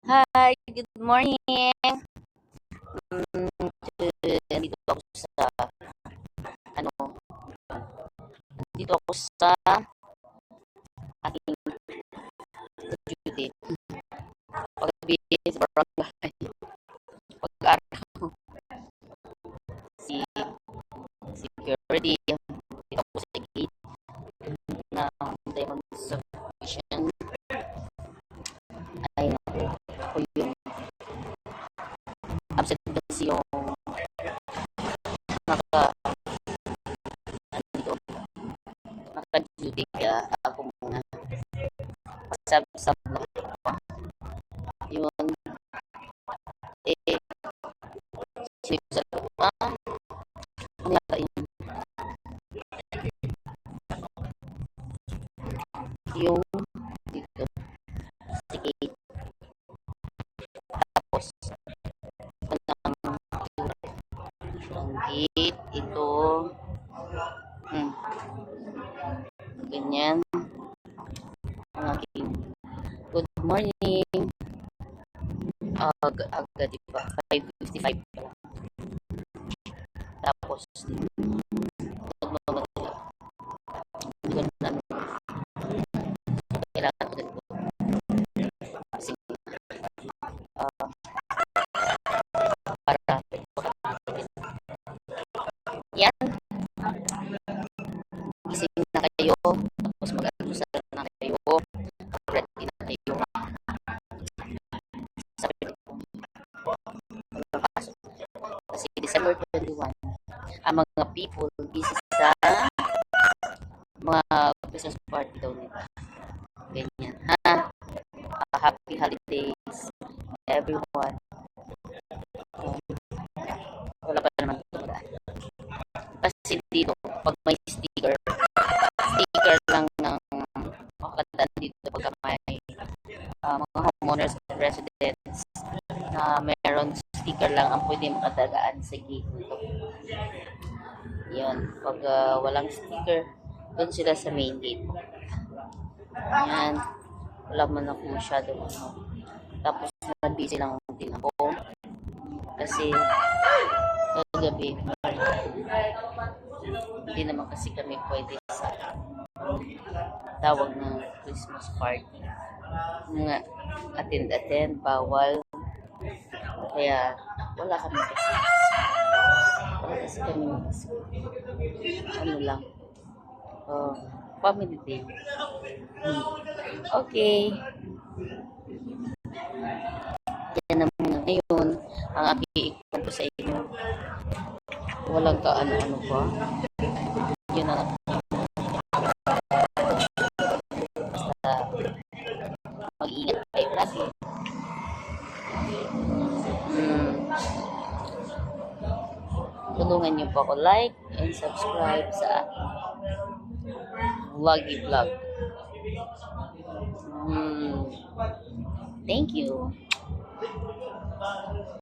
Hi, good morning. Mm, Nandito ako sa ano, nandito ako sa aking duty. Pag-ibig sa barangay, pag-araw, si security, dito ako sa gate na hintay mag-submission. Ay, ako yung absent kasi yung naka, dito, naka-duty kaya ako muna. Sab-sab na yun. Eh, sinisabi ko, ano yata yung dito, sa gate. Tapos, walang gate, ito, hmm, ganyan, ang aking good morning, aga, di ba, 5:55 pa lang. Tapos, magmamadali, hindi ko na kailangan ko dito. Kasi, para, yan, gising na kayo, tapos mag-almusal na kayo, ready na kayo, sabi ko, magpapasok. Kasi December 21, ang mga people busy sa mga Christmas party daw nila. Ganyan, ha? Happy holidays, everyone. Um, Wala pa naman tumandaan. Kasi dito, pag may sticker lang ng makakatandaan dito pagka may mga homeowners and residents na meron sticker lang ang pwede makatagaan sa gate nito. Yan, pag walang sticker, doon sila sa main gate. Yan, wala man ako masyado Tapos, busy lang din ako. Kasi, kagabi, hindi naman kasi kami pwede sa tawag ng Christmas party. Nga, attend, bawal. Kaya, wala kami kasi. Wala kasi kami ano lang, family day. Okay. Yan na muna ngayon ang aking ikwento sa inyo. Walang ka ano-ano pa. Yun na basta mag-ingat kayo lagi. Tulungan niyo po ako like and subscribe sa Vloggy Vlog. Thank you.